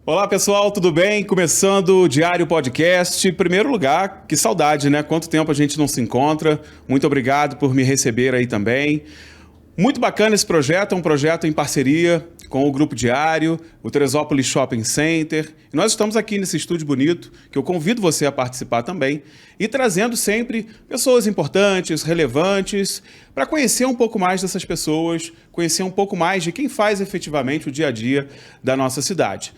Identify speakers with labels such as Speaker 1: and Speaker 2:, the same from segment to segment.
Speaker 1: Olá pessoal, tudo bem? Começando o Diário Podcast. Em primeiro lugar, que saudade, né? Quanto tempo a gente não se encontra. Muito obrigado por me receber aí também. Muito bacana esse projeto, é um projeto em parceria com o Grupo Diário, o Teresópolis Shopping Center. E nós estamos aqui nesse estúdio bonito, que eu convido você a participar também, e trazendo sempre pessoas importantes, relevantes, para conhecer um pouco mais dessas pessoas, conhecer um pouco mais de quem faz efetivamente o dia a dia da nossa cidade.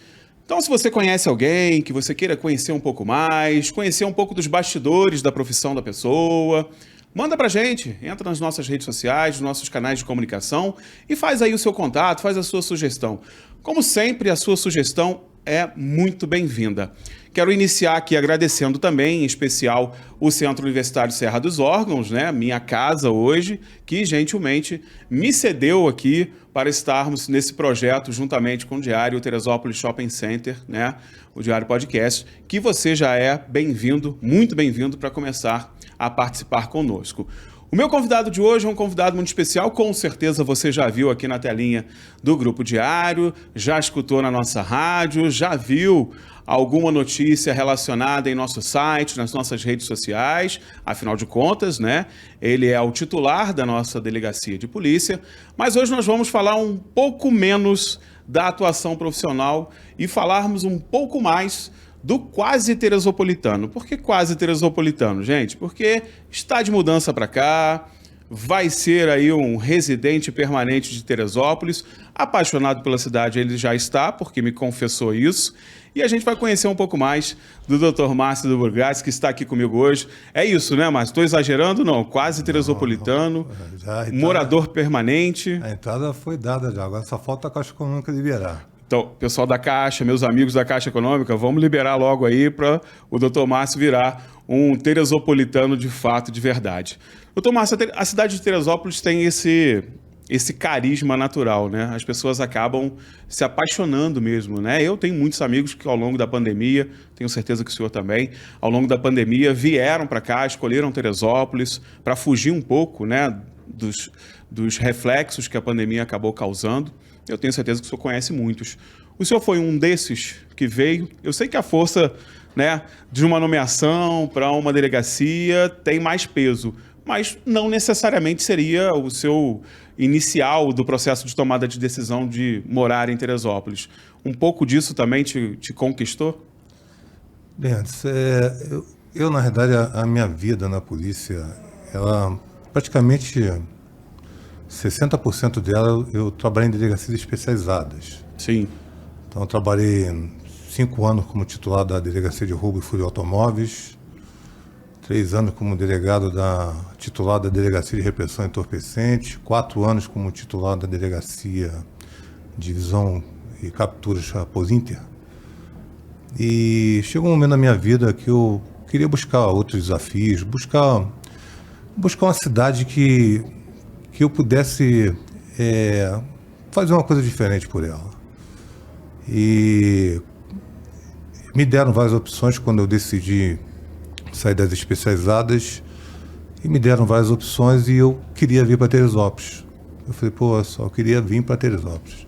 Speaker 1: Então, se você conhece alguém que você queira conhecer um pouco mais, conhecer um pouco dos bastidores da profissão da pessoa, manda pra gente, entra nas nossas redes sociais, nos nossos canais de comunicação e faz aí o seu contato, faz a sua sugestão. Como sempre, a sua sugestão é muito bem-vinda. Quero iniciar aqui agradecendo também, em especial, o Centro Universitário Serra dos Órgãos, né, minha casa hoje, que gentilmente me cedeu aqui para estarmos nesse projeto juntamente com o Diário Teresópolis Shopping Center, né, o Diário Podcast, que você já é bem-vindo, muito bem-vindo para começar a participar conosco. O meu convidado de hoje é um convidado muito especial, com certeza você já viu aqui na telinha do Grupo Diário, já escutou na nossa rádio, já viu alguma notícia relacionada em nosso site, nas nossas redes sociais, afinal de contas, né? Ele é o titular da nossa delegacia de polícia, mas hoje nós vamos falar um pouco menos da atuação profissional e falarmos um pouco mais do quase teresopolitano. Por que quase teresopolitano, gente? Porque está de mudança para cá, vai ser aí um residente permanente de Teresópolis, apaixonado pela cidade ele já está, porque me confessou isso, e a gente vai conhecer um pouco mais do Dr. Márcio do Burgaz, que está aqui comigo hoje. É isso, né, Márcio? Estou exagerando? Não, quase teresopolitano, morador permanente.
Speaker 2: A entrada foi dada já, agora só falta a Caixa Econômica liberar.
Speaker 1: Então, pessoal da Caixa, meus amigos da Caixa Econômica, vamos liberar logo aí para o Dr. Márcio virar um teresopolitano de fato, de verdade. Dr. Márcio, a cidade de Teresópolis tem esse carisma natural, né? As pessoas acabam se apaixonando mesmo, né? Eu tenho muitos amigos que ao longo da pandemia, tenho certeza que o senhor também, ao longo da pandemia vieram para cá, escolheram Teresópolis para fugir um pouco, né, dos reflexos que a pandemia acabou causando. Eu tenho certeza que o senhor conhece muitos. O senhor foi um desses que veio. Eu sei que a força, né, de uma nomeação para uma delegacia tem mais peso, mas não necessariamente seria o seu inicial do processo de tomada de decisão de morar em Teresópolis. Um pouco disso também te conquistou?
Speaker 2: Bem, eu na verdade, a minha vida na polícia, ela praticamente 60% dela eu trabalhei em delegacias especializadas.
Speaker 1: Sim.
Speaker 2: Então eu trabalhei 5 anos como titular da Delegacia de Roubo e Furto de Automóveis, 3 anos como delegado titular da Delegacia de Repressão Entorpecente, 4 anos como titular da Delegacia de Visão e Capturas Posinter. E chegou um momento na minha vida que eu queria buscar outros desafios, buscar uma cidade que eu pudesse fazer uma coisa diferente por ela. E me deram várias opções quando eu decidi sair das especializadas, e me deram várias opções e eu queria vir para Teresópolis. Eu falei, eu queria vir para Teresópolis.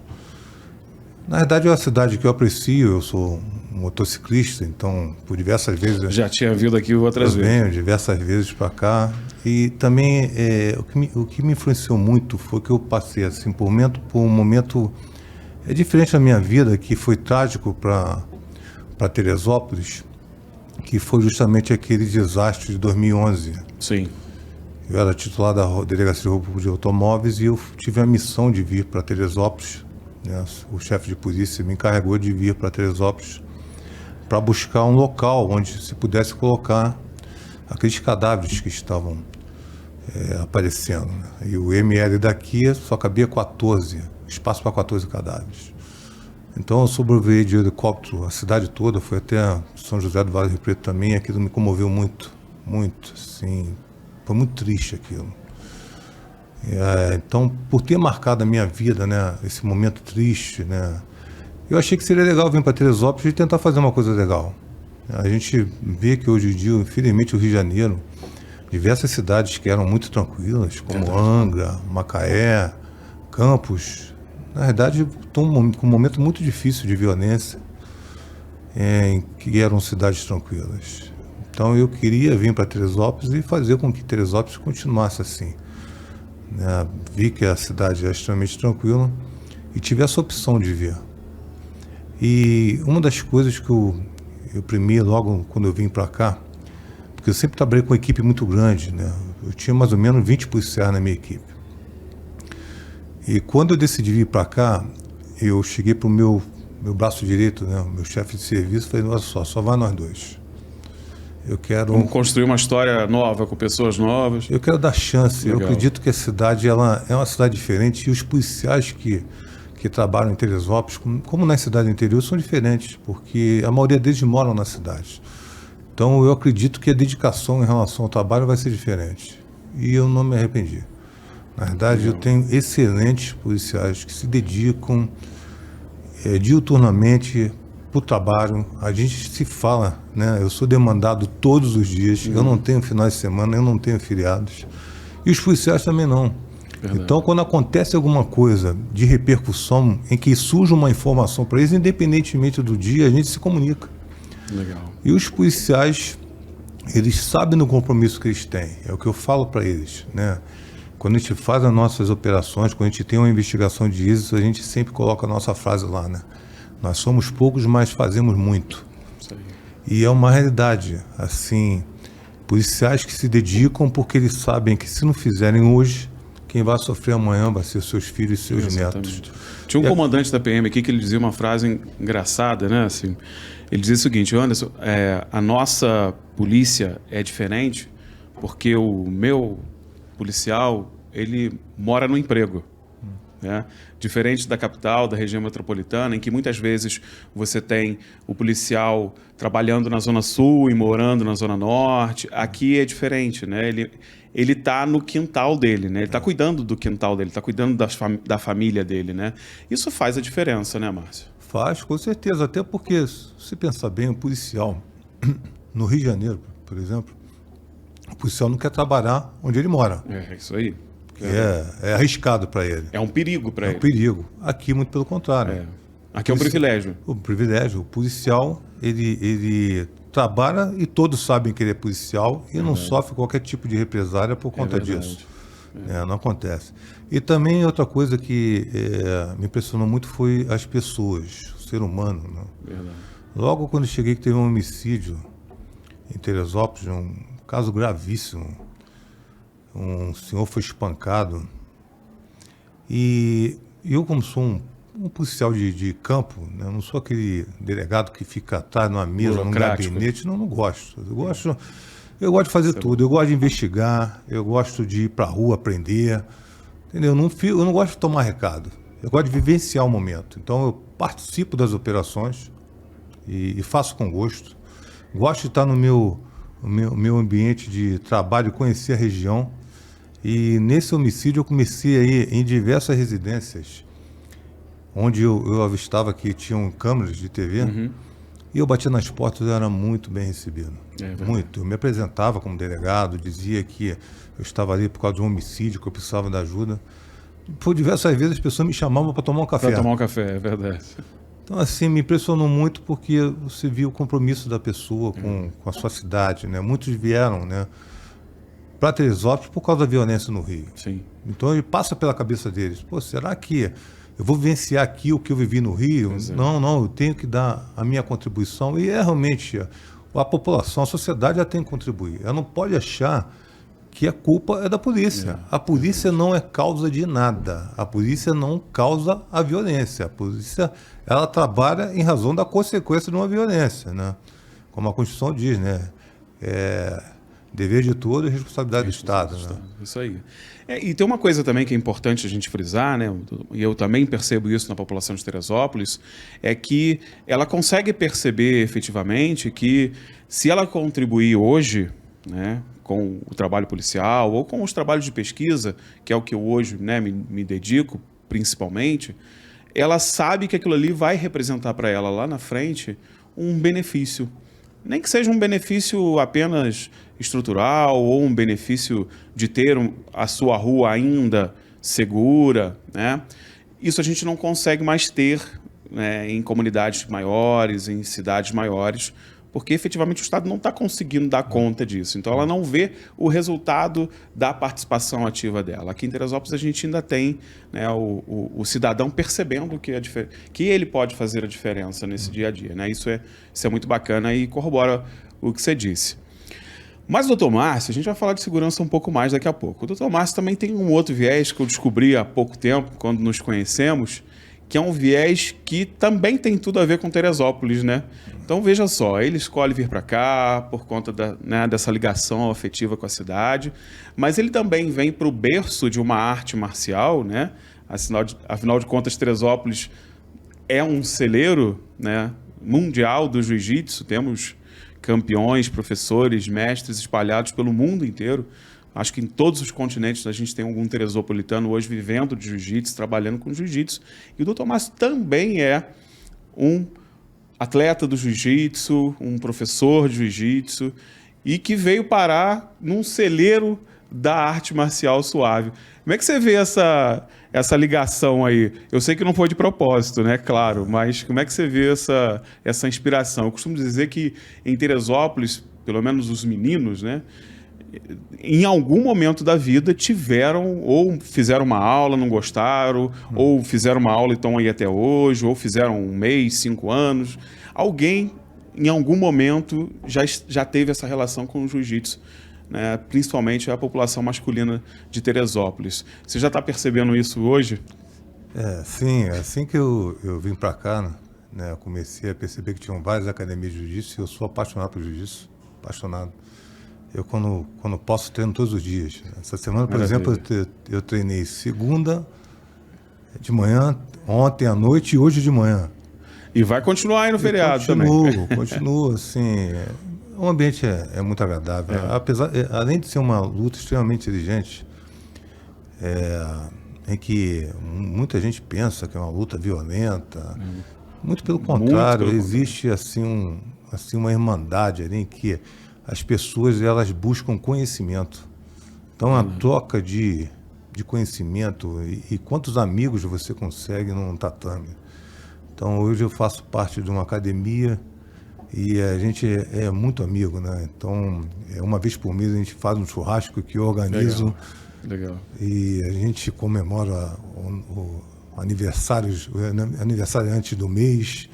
Speaker 2: Na verdade é uma cidade que eu aprecio, eu sou um motociclista, então por diversas vezes...
Speaker 1: Já tinha vindo aqui outras vezes.
Speaker 2: Eu venho diversas vezes para cá. E também o que me influenciou muito foi que eu passei assim, por um momento diferente na minha vida, que foi trágico para Teresópolis, que foi justamente aquele desastre de 2011.
Speaker 1: Sim.
Speaker 2: Eu era titular da Delegacia de Roubo de Automóveis e eu tive a missão de vir para Teresópolis, né? O chefe de polícia me encarregou de vir para Teresópolis para buscar um local onde se pudesse colocar aqueles cadáveres que estavam aparecendo, né? E o ML daqui só cabia 14, espaço para 14 cadáveres. Então eu sobrevoei de helicóptero a cidade toda, fui até São José do Vale do Rio Preto também, aquilo me comoveu muito, muito, assim, foi muito triste aquilo. Então, por ter marcado a minha vida, né, esse momento triste, né, eu achei que seria legal vir para Teresópolis e tentar fazer uma coisa legal. A gente vê que hoje em dia, infelizmente, o Rio de Janeiro diversas cidades que eram muito tranquilas, como Angra, Macaé, Campos, na verdade, estão com um momento muito difícil de violência, que eram cidades tranquilas. Então eu queria vir para Teresópolis e fazer com que Teresópolis continuasse assim. Né? Vi que a cidade é extremamente tranquila e tive essa opção de vir. E uma das coisas que eu primi logo quando eu vim para cá, porque eu sempre trabalhei com uma equipe muito grande, né? Eu tinha mais ou menos 20 policiais na minha equipe. E quando eu decidi vir para cá, eu cheguei para o meu braço direito, né? O meu chefe de serviço, e falei, olha só vai nós dois.
Speaker 1: Vamos construir uma história nova, com pessoas novas.
Speaker 2: Eu quero dar chance. Legal. Eu acredito que a cidade ela é uma cidade diferente e os policiais que trabalham em Teresópolis, como na cidade interior, são diferentes, porque a maioria deles moram na cidade. Então eu acredito que a dedicação em relação ao trabalho vai ser diferente. E eu não me arrependi. Na verdade, eu tenho excelentes policiais que se dedicam diuturnamente para o trabalho. A gente se fala, né? Eu sou demandado todos os dias, eu não tenho finais de semana, eu não tenho feriados. E os policiais também não. Verdade. Então, quando acontece alguma coisa de repercussão, em que surge uma informação para eles, independentemente do dia, a gente se comunica.
Speaker 1: Legal.
Speaker 2: E os policiais, eles sabem do compromisso que eles têm. É o que eu falo para eles, né? Quando a gente faz as nossas operações, quando a gente tem uma investigação de êxito, a gente sempre coloca a nossa frase lá, né? Nós somos poucos, mas fazemos muito. Isso aí. E é uma realidade, assim, policiais que se dedicam porque eles sabem que se não fizerem hoje, quem vai sofrer amanhã vai ser seus filhos e seus
Speaker 1: Exatamente.
Speaker 2: netos.
Speaker 1: Tinha um comandante da PM aqui que ele dizia uma frase engraçada, né? Assim, ele dizia o seguinte, Anderson, a nossa polícia é diferente porque o meu policial, ele mora no emprego. Né? Diferente da capital, da região metropolitana, em que muitas vezes você tem o policial trabalhando na Zona Sul e morando na Zona Norte, aqui é diferente, né? Ele está no quintal dele, né? Ele está cuidando do quintal dele, está cuidando da família dele, né? Isso faz a diferença, né, Márcio?
Speaker 2: Faz, com certeza, até porque, se pensar bem, o policial, no Rio de Janeiro, por exemplo, o policial não quer trabalhar onde ele mora.
Speaker 1: É isso aí.
Speaker 2: É arriscado para ele.
Speaker 1: É um perigo para ele.
Speaker 2: É um perigo. Aqui, muito pelo contrário.
Speaker 1: Aqui é um privilégio.
Speaker 2: O privilégio. O policial, ele trabalha e todos sabem que ele é policial e não sofre qualquer tipo de represália por conta disso. Não acontece. E também outra coisa que me impressionou muito foi as pessoas, o ser humano. Né?
Speaker 1: Verdade.
Speaker 2: Logo quando eu cheguei que teve um homicídio em Teresópolis, um caso gravíssimo. Um senhor foi espancado e eu, como sou um policial de campo, né, não sou aquele delegado que fica atrás numa mesa, num gabinete, não gosto. Eu gosto de fazer tudo, eu gosto de investigar, eu gosto de ir para a rua aprender, entendeu? Eu não gosto de tomar recado, eu gosto de vivenciar o momento. Então eu participo das operações e faço com gosto. Gosto de estar no meu ambiente de trabalho, conhecer a região. E nesse homicídio eu comecei a ir em diversas residências, onde eu avistava que tinham câmeras de TV, e eu batia nas portas e era muito bem recebido. Muito. Eu me apresentava como delegado, dizia que eu estava ali por causa de um homicídio, que eu precisava da ajuda. Por diversas vezes as pessoas me chamavam para tomar um café.
Speaker 1: Para tomar um café, é verdade.
Speaker 2: Então, assim, me impressionou muito porque você viu o compromisso da pessoa com a sua cidade, né? Muitos vieram, né, para Teresópolis por causa da violência no Rio.
Speaker 1: Sim.
Speaker 2: Então, ele passa pela cabeça deles. Pô, será que eu vou vivenciar aqui o que eu vivi no Rio? Não, eu tenho que dar a minha contribuição. E realmente, a população, a sociedade já tem que contribuir. Ela não pode achar que a culpa é da polícia. A polícia não é causa de nada. A polícia não causa a violência. A polícia, ela trabalha em razão da consequência de uma violência, né? Como a Constituição diz, né? Dever de todo e responsabilidade do Estado. Né?
Speaker 1: Isso aí. E tem uma coisa também que é importante a gente frisar, né? E eu também percebo isso na população de Teresópolis, é que ela consegue perceber efetivamente que se ela contribuir hoje, né, com o trabalho policial ou com os trabalhos de pesquisa, que é o que eu hoje, né, me dedico principalmente, ela sabe que aquilo ali vai representar para ela lá na frente um benefício. nem que seja um benefício apenas estrutural ou um benefício de ter a sua rua ainda segura, né? Isso a gente não consegue mais ter, né, em comunidades maiores, em cidades maiores, porque efetivamente o Estado não está conseguindo dar conta disso. Então ela não vê o resultado da participação ativa dela. Aqui em Teresópolis a gente ainda tem, né, o cidadão percebendo que ele pode fazer a diferença nesse dia a dia, né? Isso é muito bacana e corrobora o que você disse. Mas o Dr. Márcio, a gente vai falar de segurança um pouco mais daqui a pouco. O Dr. Márcio também tem um outro viés que eu descobri há pouco tempo, quando nos conhecemos, que é um viés que também tem tudo a ver com Teresópolis, né? Então, veja só, ele escolhe vir para cá por conta dessa ligação afetiva com a cidade, mas ele também vem para o berço de uma arte marcial, né? Afinal de contas, Teresópolis é um celeiro, né, mundial do jiu-jitsu. Temos campeões, professores, mestres espalhados pelo mundo inteiro. Acho que em todos os continentes a gente tem algum teresopolitano hoje vivendo de jiu-jitsu, trabalhando com jiu-jitsu. E o Dr. Márcio também é um atleta do jiu-jitsu, um professor de jiu-jitsu, e que veio parar num celeiro da arte marcial suave. Como é que você vê essa ligação aí? Eu sei que não foi de propósito, né? Claro, mas como é que você vê essa inspiração? Eu costumo dizer que em Teresópolis, pelo menos os meninos, né, em algum momento da vida tiveram, ou fizeram uma aula, não gostaram, ou fizeram uma aula e estão aí até hoje, ou fizeram 1 mês, 5 anos. Alguém, em algum momento, já teve essa relação com o jiu-jitsu, né? Principalmente a população masculina de Teresópolis. Você já está percebendo isso hoje?
Speaker 2: Sim, assim que eu vim para cá, né, eu comecei a perceber que tinham várias academias de jiu-jitsu, e eu sou apaixonado por jiu-jitsu, apaixonado. Eu, quando posso, treino todos os dias. Essa semana, por exemplo, eu treinei segunda de manhã, ontem à noite e hoje de manhã.
Speaker 1: E vai continuar aí no feriado também.
Speaker 2: Continua, assim. O ambiente é muito agradável. Além de ser uma luta extremamente exigente, em que muita gente pensa que é uma luta violenta. Muito pelo contrário, existe assim, uma irmandade ali em que as pessoas elas buscam conhecimento. Então, a troca de conhecimento e quantos amigos você consegue num tatame. Então, hoje eu faço parte de uma academia e a gente é muito amigo, né? Então, uma vez por mês a gente faz um churrasco que eu organizo.
Speaker 1: Legal.
Speaker 2: E a gente comemora o aniversariante do mês.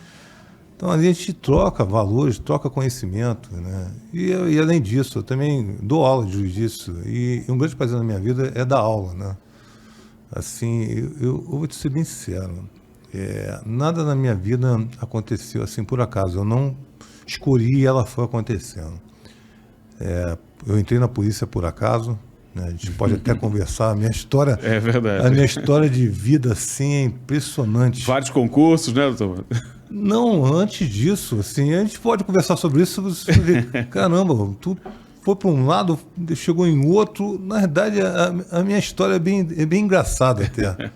Speaker 2: Então, a gente troca valores, troca conhecimento, né? E além disso, eu também dou aula de jiu-jitsu. E um grande prazer na minha vida é dar aula, né? Assim, eu vou te ser bem sincero. Nada na minha vida aconteceu assim por acaso. Eu não escolhi e ela foi acontecendo. Eu entrei na polícia por acaso, né? A gente pode até conversar. A minha história...
Speaker 1: É verdade.
Speaker 2: A minha história de vida, assim, é impressionante.
Speaker 1: Vários concursos, né, doutor?
Speaker 2: Não, antes disso, assim, a gente pode conversar sobre isso. Você vê, caramba, tu foi para um lado, chegou em outro. Na verdade, a minha história é bem engraçada até.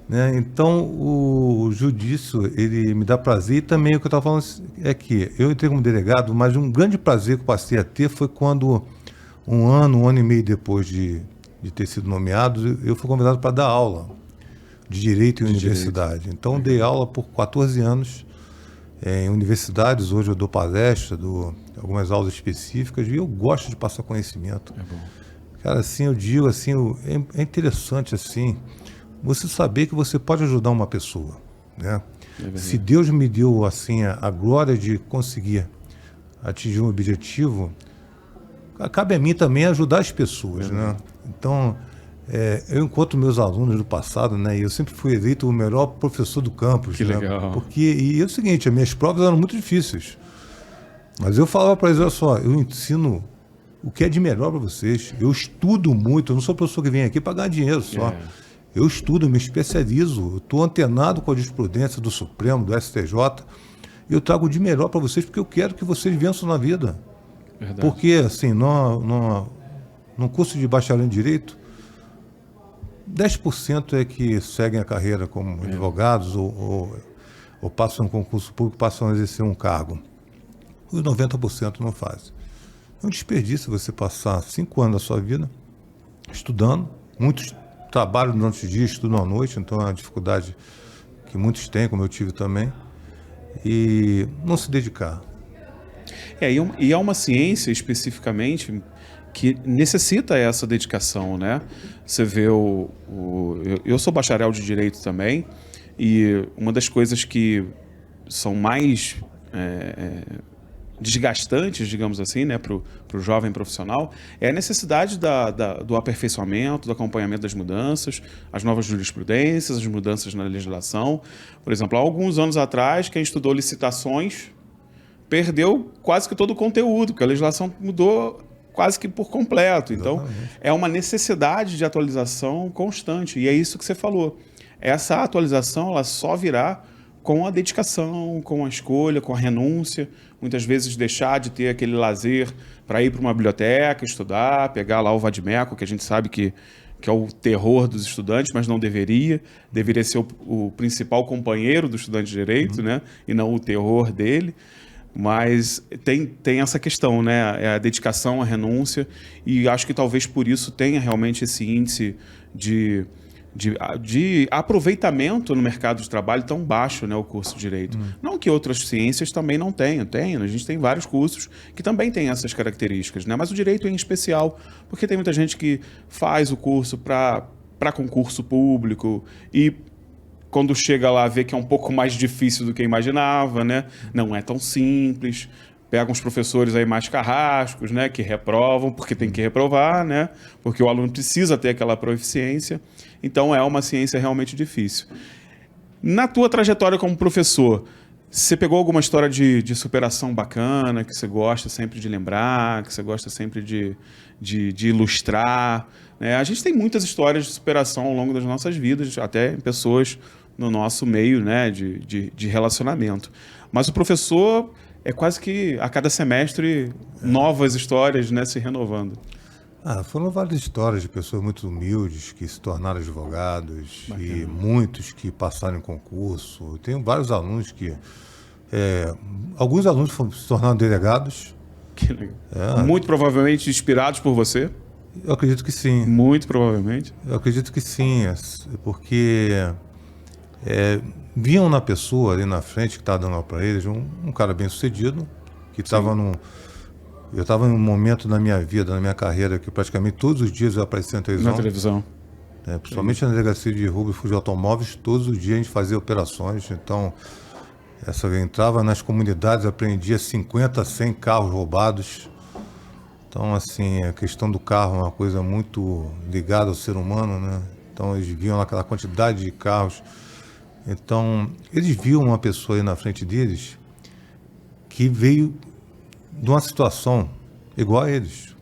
Speaker 2: Né? Então, o jiu-jitsu, ele me dá prazer. E também o que eu estava falando é que eu entrei como delegado, mas um grande prazer que eu passei a ter foi quando, um ano e meio depois de ter sido nomeado, eu fui convidado para dar aula de Direito em universidade. Então, dei aula por 14 anos em universidades. Hoje eu dou palestra, dou algumas aulas específicas e eu gosto de passar conhecimento.
Speaker 1: É bom.
Speaker 2: Cara, assim, eu digo assim, é interessante, assim, você saber que você pode ajudar uma pessoa, né? Se Deus me deu, assim, a glória de conseguir atingir um objetivo, cabe a mim também ajudar as pessoas, né? Então, eu encontro meus alunos do passado, né? E eu sempre fui eleito o melhor professor do campus.
Speaker 1: Que
Speaker 2: né?
Speaker 1: legal.
Speaker 2: E é o seguinte, as minhas provas eram muito difíceis. Mas eu falava para eles, olha só, eu ensino o que é de melhor para vocês. Eu estudo muito, eu não sou professor que vem aqui para ganhar dinheiro só. Eu estudo, eu me especializo, eu estou antenado com a jurisprudência do Supremo, do STJ. Eu trago de melhor para vocês porque eu quero que vocês vençam na vida.
Speaker 1: Verdade.
Speaker 2: Porque, assim, num curso de bacharel em Direito, 10% é que seguem a carreira como advogados ou passam um concurso público, passam a exercer um cargo. os 90% não fazem. É um desperdício você passar 5 anos da sua vida estudando, muitos trabalham durante o dia, estudam à noite, então é uma dificuldade que muitos têm, como eu tive também, e não se dedicar.
Speaker 1: E é uma ciência especificamente que necessita essa dedicação, né? Você vê eu sou bacharel de Direito também, e uma das coisas que são mais desgastantes, digamos assim, né, para o jovem profissional, é a necessidade do aperfeiçoamento, do acompanhamento das mudanças, as novas jurisprudências, as mudanças na legislação. Por exemplo, há alguns anos atrás, quem estudou licitações perdeu quase que todo o conteúdo, porque a legislação mudou quase que por completo. Então, exatamente, é uma necessidade de atualização constante, e é isso que você falou. Essa atualização ela só virá com a dedicação, com a escolha, com a renúncia, muitas vezes deixar de ter aquele lazer para ir para uma biblioteca, estudar, pegar lá o vade-mecum, que a gente sabe que é o terror dos estudantes, mas não deveria ser o principal companheiro do estudante de Direito, né? E não o terror dele. Mas tem essa questão, né? É a dedicação, a renúncia, e acho que talvez por isso tenha realmente esse índice de aproveitamento no mercado de trabalho tão baixo, né, o curso de Direito. Não que outras ciências também não tenham, a gente tem vários cursos que também têm essas características, né? Mas o Direito é em especial, porque tem muita gente que faz o curso para concurso público e quando chega lá vê que é um pouco mais difícil do que imaginava, né? Não é tão simples. Pega uns professores aí mais carrascos, né? Que reprovam, porque tem que reprovar, né? Porque o aluno precisa ter aquela proficiência. Então é uma ciência realmente difícil. Na tua trajetória como professor, você pegou alguma história de superação bacana, que você gosta sempre de lembrar, que você gosta sempre de ilustrar, né? A gente tem muitas histórias de superação ao longo das nossas vidas, até em pessoas no nosso meio, né, de relacionamento. Mas o professor é quase que a cada semestre novas histórias, né, se renovando.
Speaker 2: Foram várias histórias de pessoas muito humildes que se tornaram advogados. Bacana. E muitos que passaram em concurso. Eu tenho vários alunos que... alguns alunos se tornaram delegados.
Speaker 1: Que legal. Muito provavelmente inspirados por você?
Speaker 2: Eu acredito que sim.
Speaker 1: Muito provavelmente?
Speaker 2: Eu acredito que sim, porque viam na pessoa ali na frente que estava dando aula para eles, um cara bem sucedido, que estava num... Eu estava em um momento na minha vida, na minha carreira, que praticamente todos os dias eu aparecia na televisão.
Speaker 1: Na televisão.
Speaker 2: Principalmente na delegacia de roubo e furto de automóveis, todos os dias a gente fazia operações. Então, eu entrava nas comunidades, apreendia 50, 100 carros roubados. Então, assim, a questão do carro é uma coisa muito ligada ao ser humano, né? Então, eles viam aquela quantidade de carros. Então, eles viam uma pessoa aí na frente deles que veio de uma situação igual a eles,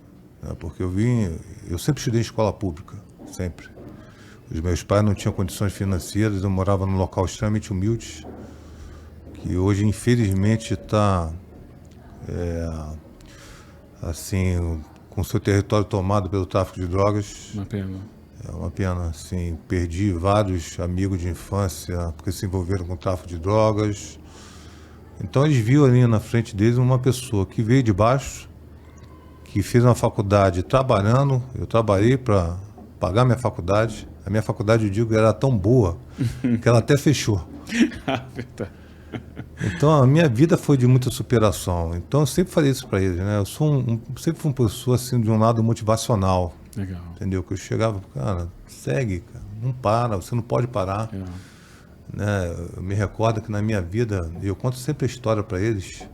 Speaker 2: né? Porque eu sempre estudei em escola pública, sempre. Os meus pais não tinham condições financeiras, eu morava num local extremamente humilde, que hoje, infelizmente, está, assim, com seu território tomado pelo tráfico de drogas.
Speaker 1: Uma pena.
Speaker 2: É uma pena, assim, perdi vários amigos de infância porque se envolveram com tráfico de drogas. Então eles viam ali na frente deles uma pessoa que veio de baixo, que fez uma faculdade trabalhando. Eu trabalhei para pagar minha faculdade. A minha faculdade, eu digo, era tão boa que ela até fechou. Então a minha vida foi de muita superação. Então eu sempre falei isso para eles, né? Eu sempre fui uma pessoa assim de um lado motivacional.
Speaker 1: Legal.
Speaker 2: Entendeu? Que eu chegava, cara, segue, cara, não para, você não pode parar. Né? Eu me recordo que na minha vida, eu conto sempre a história para eles,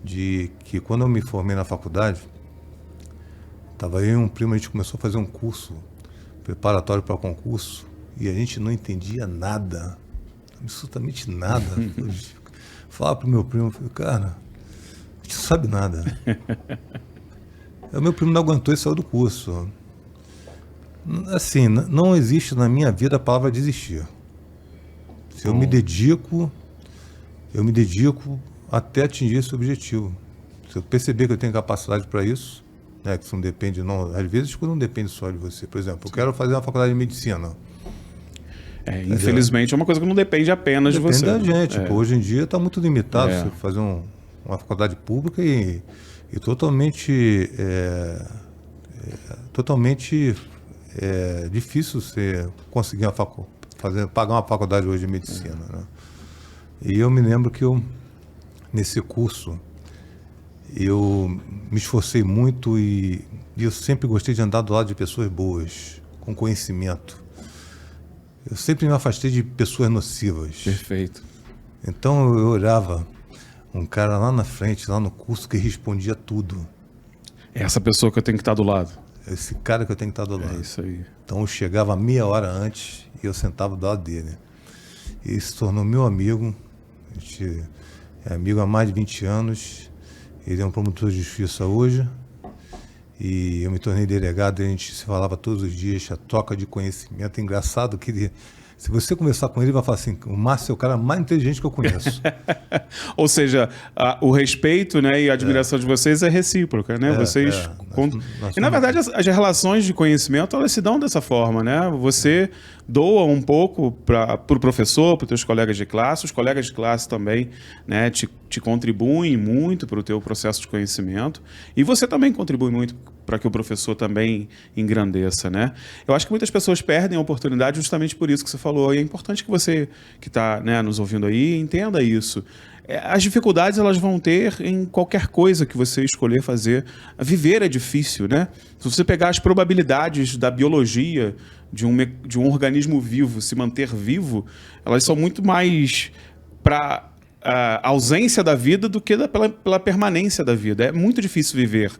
Speaker 2: de que quando eu me formei na faculdade, estava eu e um primo, a gente começou a fazer um curso preparatório para concurso, e a gente não entendia nada, absolutamente nada. Falava pro meu primo, cara, a gente não sabe nada. O meu primo não aguentou e saiu do curso. Assim, não existe na minha vida a palavra desistir. Se eu me dedico até atingir esse objetivo. Se eu perceber que eu tenho capacidade para isso, né, que isso não depende, não, às vezes não depende só de você. Por exemplo, eu quero fazer uma faculdade de medicina.
Speaker 1: Infelizmente é uma coisa que não depende apenas de você.
Speaker 2: Depende da gente. Hoje em dia está muito limitado você fazer uma uma faculdade pública e totalmente difícil você conseguir pagar uma faculdade hoje de medicina, né? E eu me lembro que nesse curso, eu me esforcei muito e eu sempre gostei de andar do lado de pessoas boas, com conhecimento. Eu sempre me afastei de pessoas nocivas.
Speaker 1: Perfeito.
Speaker 2: Então eu olhava um cara lá na frente, lá no curso, que respondia tudo.
Speaker 1: É essa pessoa que eu tenho que estar do lado.
Speaker 2: Esse cara que eu tenho que estar do lado.
Speaker 1: É isso aí.
Speaker 2: Então eu chegava meia hora antes e eu sentava do lado dele. Ele se tornou meu amigo. A gente é amigo há mais de 20 anos. Ele é um promotor de justiça hoje. E eu me tornei delegado e a gente se falava todos os dias, a troca de conhecimento. É engraçado que ele, se você conversar com ele, ele vai falar assim: o Márcio é o cara mais inteligente que eu conheço.
Speaker 1: Ou seja, o respeito, né, e a admiração de vocês é recíproca, né? E na verdade as relações de conhecimento, elas se dão dessa forma, né? Você doa um pouco para o professor, para os teus colegas de classe, os colegas de classe também, né, te contribuem muito para o teu processo de conhecimento, e você também contribui muito para que o professor também engrandeça, né? Eu acho que muitas pessoas perdem a oportunidade justamente por isso que você falou, e é importante que você que está, né, nos ouvindo aí entenda isso. As dificuldades elas vão ter em qualquer coisa que você escolher fazer. Viver é difícil, né? Se você pegar as probabilidades da biologia de um organismo vivo se manter vivo, elas são muito mais para a ausência da vida do que pela permanência da vida. É muito difícil viver.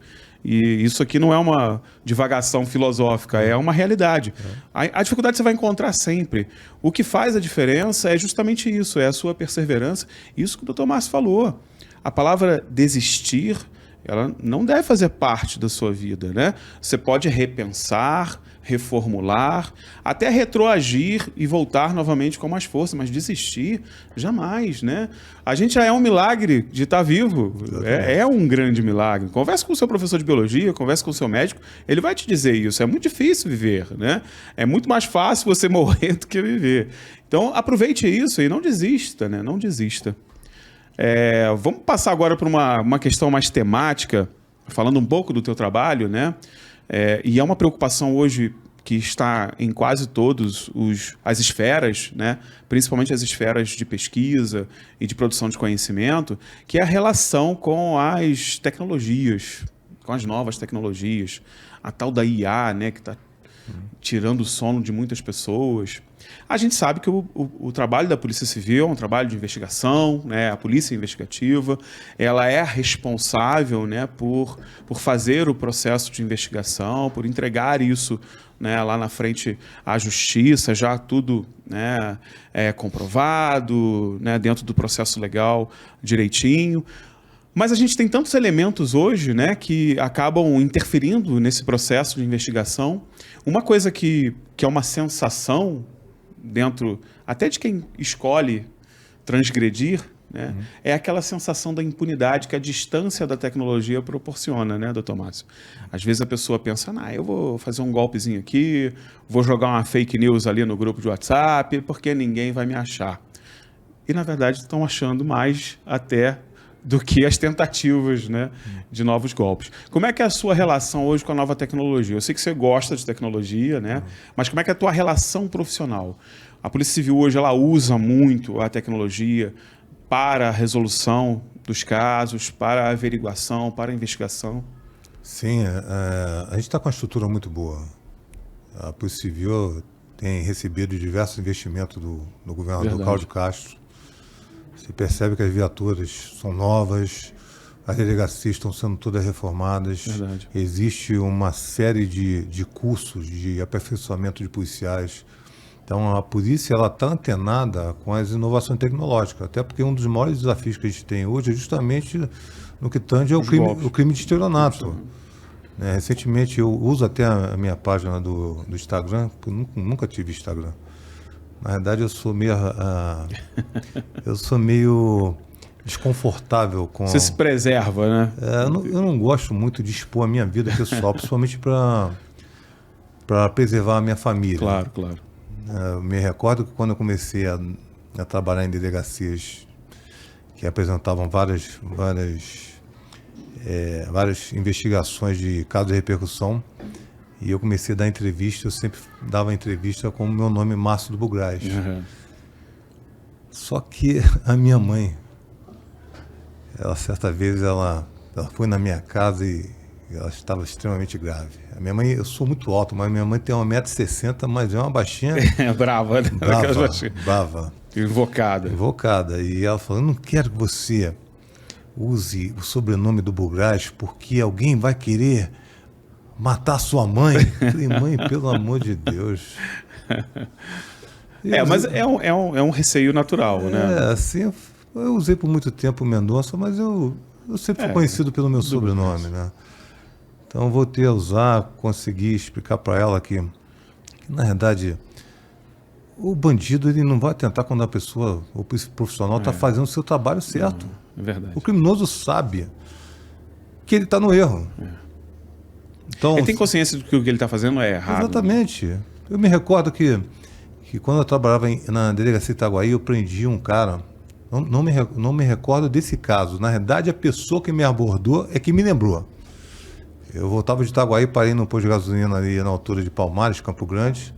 Speaker 1: E isso aqui não é uma divagação filosófica, é uma realidade. A dificuldade você vai encontrar sempre. O que faz a diferença é justamente isso, é a sua perseverança. Isso que o Dr. Márcio falou. A palavra desistir, ela não deve fazer parte da sua vida, né? Você pode repensar, reformular, até retroagir e voltar novamente com mais força, mas desistir, jamais, né? A gente já é um milagre de estar vivo, é um grande milagre. Converse com o seu professor de biologia, converse com o seu médico, ele vai te dizer isso. É muito difícil viver, né? É muito mais fácil você morrer do que viver. Então, aproveite isso e não desista, né? Não desista. Vamos passar agora para uma questão mais temática, falando um pouco do teu trabalho, né? E é uma preocupação hoje que está em quase todas as esferas, né? Principalmente as esferas de pesquisa e de produção de conhecimento, que é a relação com as tecnologias, com as novas tecnologias, a tal da IA, né? Que está tirando o sono de muitas pessoas. A gente sabe que o trabalho da Polícia Civil é um trabalho de investigação, né? A polícia investigativa, ela é responsável, né, por fazer o processo de investigação, por entregar isso, né, lá na frente à justiça, já tudo, né, comprovado, né, dentro do processo legal direitinho. Mas a gente tem tantos elementos hoje, né, que acabam interferindo nesse processo de investigação. Uma coisa que é uma sensação dentro até de quem escolhe transgredir, né, é aquela sensação da impunidade que a distância da tecnologia proporciona, né, doutor Márcio? Às vezes a pessoa pensa, eu vou fazer um golpezinho aqui, vou jogar uma fake news ali no grupo de WhatsApp, porque ninguém vai me achar. E, na verdade, estão achando mais até do que as tentativas, né, de novos golpes. Como é que é a sua relação hoje com a nova tecnologia? Eu sei que você gosta de tecnologia, né, mas como é que é a tua relação profissional? A Polícia Civil hoje ela usa muito a tecnologia para a resolução dos casos, para a averiguação, para a investigação?
Speaker 2: Sim, a gente está com uma estrutura muito boa. A Polícia Civil tem recebido diversos investimentos do governador Cláudio Castro. Você percebe que as viaturas são novas, as delegacias estão sendo todas reformadas.
Speaker 1: Verdade.
Speaker 2: Existe uma série de cursos de aperfeiçoamento de policiais. Então, a polícia está antenada com as inovações tecnológicas, até porque um dos maiores desafios que a gente tem hoje é justamente no que tange ao crime de estelionato. Recentemente, eu uso até a minha página do Instagram, porque eu nunca tive Instagram. Na verdade, eu sou meio desconfortável com...
Speaker 1: Você se preserva, né?
Speaker 2: Eu não gosto muito de expor a minha vida pessoal, principalmente para preservar a minha família.
Speaker 1: Claro, claro.
Speaker 2: Eu me recordo que quando eu comecei a trabalhar em delegacias que apresentavam várias investigações de casos de repercussão. E eu comecei a dar entrevista, eu sempre dava entrevista com o meu nome Márcio do Bugraz.
Speaker 1: Uhum. Só
Speaker 2: que a minha mãe, certa vez, ela foi na minha casa e ela estava extremamente grave. A minha mãe, eu sou muito alto, mas minha mãe tem 1,60 m, mas é uma baixinha...
Speaker 1: brava, né?
Speaker 2: Brava. Invocada. E ela falou, eu não quero que você use o sobrenome do Bugraz porque alguém vai querer matar sua mãe. Eu falei, mãe, pelo amor de Deus.
Speaker 1: Mas é um receio natural, né?
Speaker 2: Assim, eu usei por muito tempo Mendonça, mas eu sempre fui conhecido pelo meu sobrenome, né? Então eu voltei a usar, consegui explicar para ela que, na verdade, o bandido ele não vai tentar quando a pessoa, o profissional, está fazendo o seu trabalho certo.
Speaker 1: É verdade.
Speaker 2: O criminoso sabe que ele está no erro. Então,
Speaker 1: ele tem consciência de que o que ele está fazendo é errado.
Speaker 2: Exatamente. Eu me recordo que quando eu trabalhava na delegacia Itaguaí, eu prendi um cara. Não me recordo desse caso. Na verdade, a pessoa que me abordou é que me lembrou. Eu voltava de Itaguaí, parei no posto de gasolina ali na altura de Palmares, Campo Grande.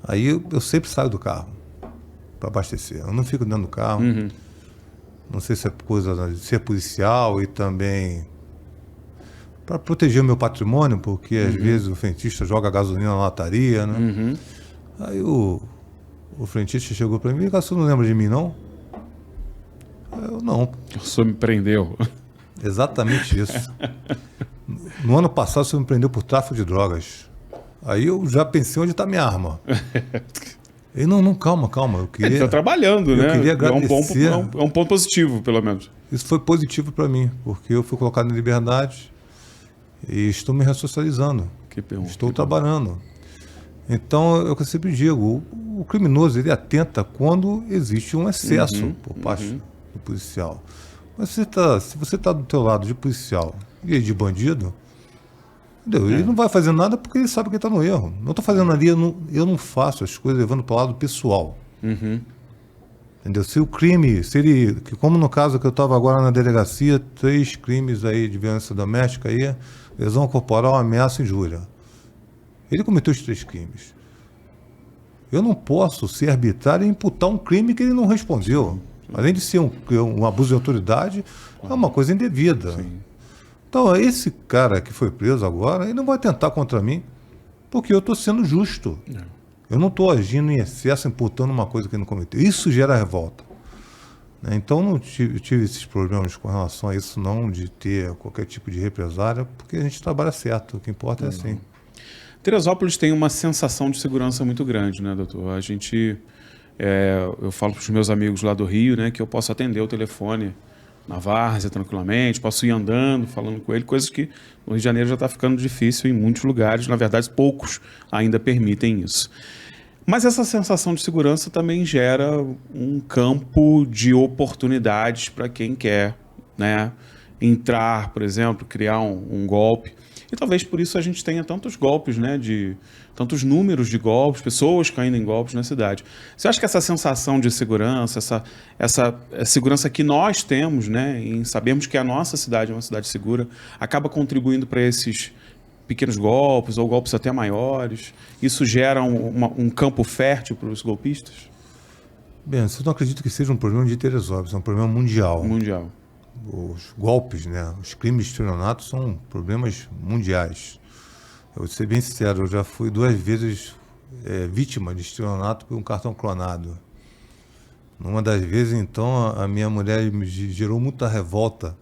Speaker 2: Aí eu sempre saio do carro para abastecer. Eu não fico dentro do carro.
Speaker 1: Uhum.
Speaker 2: Não sei se é coisa de ser policial e também para proteger o meu patrimônio, porque às vezes o frentista joga gasolina na lataria, né?
Speaker 1: Uhum.
Speaker 2: Aí o frentista chegou para mim, você não lembra de mim, não? Eu, não.
Speaker 1: O senhor me prendeu.
Speaker 2: Exatamente isso. No ano passado, o senhor me prendeu por tráfico de drogas. Aí eu já pensei onde está minha arma. Ele, não, calma.
Speaker 1: Ele está trabalhando, né?
Speaker 2: Queria agradecer.
Speaker 1: É um ponto positivo, pelo menos.
Speaker 2: Isso foi positivo para mim, porque eu fui colocado em liberdade e estou me ressocializando. Estou trabalhando. Então, é o que eu sempre digo, o criminoso ele atenta quando existe um excesso por parte do policial. Mas se você está do teu lado de policial e de bandido, entendeu? Ele não vai fazer nada porque ele sabe que ele está no erro. Não estou fazendo ali, eu não faço as coisas levando para o lado pessoal.
Speaker 1: Uhum.
Speaker 2: Entendeu? Se o crime, como no caso que eu estava agora na delegacia, 3 crimes aí de violência doméstica aí, lesão corporal, ameaça e injúria. Ele cometeu os 3 crimes. Eu não posso ser arbitrário e imputar um crime que ele não respondeu. Além de ser um abuso de autoridade, é uma coisa indevida.
Speaker 1: Sim.
Speaker 2: Então, esse cara que foi preso agora, ele não vai tentar contra mim, porque eu estou sendo justo. Eu não estou agindo em excesso, imputando uma coisa que ele não cometeu. Isso gera revolta. Então, não tive esses problemas com relação a isso, não, de ter qualquer tipo de represália, porque a gente trabalha certo. O que importa é assim.
Speaker 1: Teresópolis tem uma sensação de segurança muito grande, né, doutor? A gente... eu falo para os meus amigos lá do Rio, né, que eu posso atender o telefone na várzea tranquilamente, posso ir andando, falando com ele, coisas que no Rio de Janeiro já está ficando difícil em muitos lugares. Na verdade, poucos ainda permitem isso. Mas essa sensação de segurança também gera um campo de oportunidades para quem quer, né, entrar, por exemplo, criar um golpe. E talvez por isso a gente tenha tantos golpes, né, tantos números de golpes, pessoas caindo em golpes na cidade. Você acha que essa sensação de segurança, essa segurança que nós temos, né, em sabermos que a nossa cidade é uma cidade segura, acaba contribuindo para esses pequenos golpes ou golpes até maiores? Isso gera um campo fértil para os golpistas?
Speaker 2: Bem, eu não acredito que seja um problema de Teresópolis, é um problema mundial.
Speaker 1: Mundial.
Speaker 2: Os golpes, né, os crimes de estelionato são problemas mundiais. Eu vou ser bem sincero, eu já fui 2 vezes vítima de estelionato por um cartão clonado. Numa das vezes, então, a minha mulher me gerou muita revolta,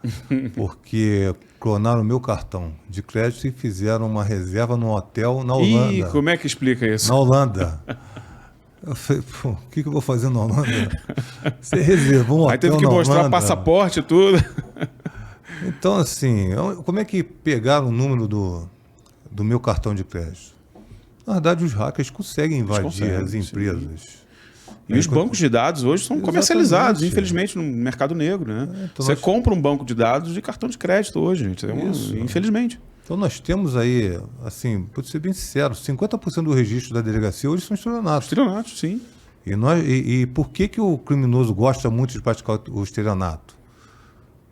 Speaker 2: porque clonaram o meu cartão de crédito e fizeram uma reserva num hotel na Holanda.
Speaker 1: Ih, como é que explica isso?
Speaker 2: Na Holanda. Eu falei, pô, o que eu vou fazer na Holanda? Você reservou um hotel na Holanda.
Speaker 1: Aí teve que mostrar passaporte e tudo.
Speaker 2: Então, assim, como é que pegaram o número do meu cartão de crédito? Na verdade, os hackers conseguem invadir as empresas.
Speaker 1: Sim. E os bancos de dados hoje são comercializados, infelizmente, no mercado negro, né?
Speaker 2: Então
Speaker 1: você compra um banco de dados de cartão de crédito hoje, gente. Infelizmente.
Speaker 2: Então nós temos aí, assim, para ser bem sincero, 50% do registro da delegacia hoje são estelionatos.
Speaker 1: Estelionatos, sim.
Speaker 2: E por que o criminoso gosta muito de praticar o estelionato?